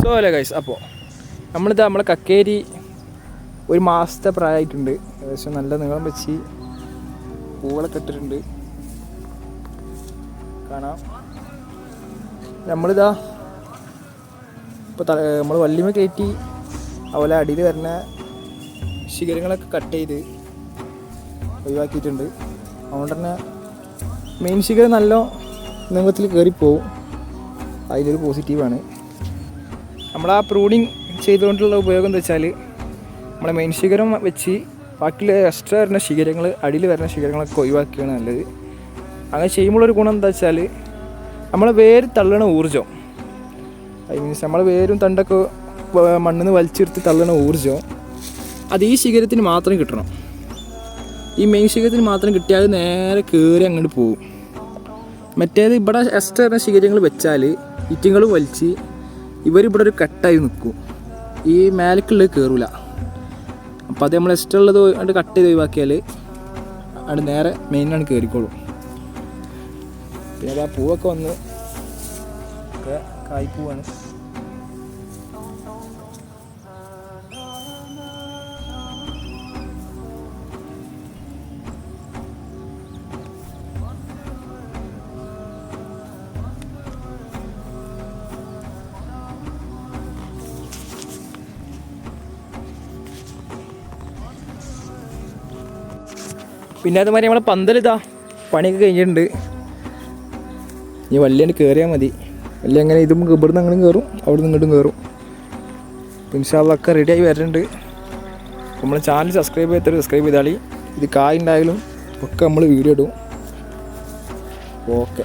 So അല്ലേ guys, അപ്പോൾ നമ്മളിത് നമ്മളെ കക്കേരി ഒരു മാസത്തെ പ്രായമായിട്ടുണ്ട്. ഏകദേശം നല്ല നീളം വെച്ച് പൂവളൊക്കെ ഇട്ടിട്ടുണ്ട്, കാണാം. നമ്മളിതാ ഇപ്പോൾ നമ്മൾ വള്ളിമ കയറ്റി അതുപോലെ അടിയിൽ വരുന്ന ശിഖരങ്ങളൊക്കെ കട്ട് ചെയ്ത് ഒഴിവാക്കിയിട്ടുണ്ട്. അതുകൊണ്ട് തന്നെ മെയിൻ ശിഖരം നല്ല നീളത്തിൽ കയറിപ്പോവും. അതിലൊരു പോസിറ്റീവാണ്. നമ്മളാ പ്രൂണിങ് ചെയ്തുകൊണ്ടുള്ള ഉപയോഗം എന്താ വെച്ചാൽ നമ്മളെ മെയിൻ ശിഖരം വെച്ച് ബാക്കിയുള്ള എക്സ്ട്രാ വരുന്ന ശിഖരങ്ങൾ, അടിയിൽ വരുന്ന ശിഖരങ്ങളൊക്കെ ഒഴിവാക്കുകയാണ് നല്ലത്. അങ്ങനെ ചെയ്യുമ്പോഴൊരു ഗുണം എന്താ വെച്ചാൽ നമ്മളെ വേര് തള്ളണ ഊർജ്ജം, ഐ മീൻസ് നമ്മളെ വേരും തണ്ടൊക്കെ മണ്ണിൽ നിന്ന് വലിച്ചെടുത്ത് തള്ളണ ഊർജ്ജം അത് ഈ ശിഖരത്തിന് മാത്രം കിട്ടണം. ഈ മെയിൻ ശിഖരത്തിന് മാത്രം കിട്ടിയാൽ നേരെ കയറി അങ്ങോട്ട് പോകും. മറ്റേത് ഇവിടെ എക്സ്ട്രാ വരുന്ന ശിഖരങ്ങൾ വെച്ചാൽ ഇറ്റിങ്ങൾ വലിച്ച് ഇവരിവിടെ ഒരു കട്ടായി നിൽക്കും, ഈ മേലക്കുള്ളത് കയറില്ല. അപ്പോൾ അത് നമ്മൾ എക്സ്ട്രാ ഉള്ളത് അത് കട്ട് ചെയ്ത് ഒഴിവാക്കിയാൽ അത് നേരെ മെയിനാണ് കയറിക്കോളും. പിന്നെ അത് ആ പൂവൊക്കെ വന്ന് ഒക്കെ കായ്പൂവാണ്. പിന്നെ അതുമാതിരി നമ്മളെ പന്തലിതാ പണിയൊക്കെ കഴിഞ്ഞിട്ടുണ്ട്. ഇനി വള്ളിയാണ് കയറിയാൽ മതി. വള്ളി അങ്ങനെ ഇതും ഇവിടുന്ന് അങ്ങനെ കയറും, അവിടെ നിന്ന് ഇങ്ങോട്ടും കയറും. ഇൻഷാ അല്ലാഹ് ഒക്കെ റെഡിയായി വരുന്നുണ്ട്. നമ്മൾ ചാനൽ സബ്സ്ക്രൈബ് ചെയ്യാത്തവർ സബ്സ്ക്രൈബ് ചെയ്താൽ ഇത് കായ് ഉണ്ടായാലും ഒക്കെ നമ്മൾ വീഡിയോ ഇടും. ഓക്കെ.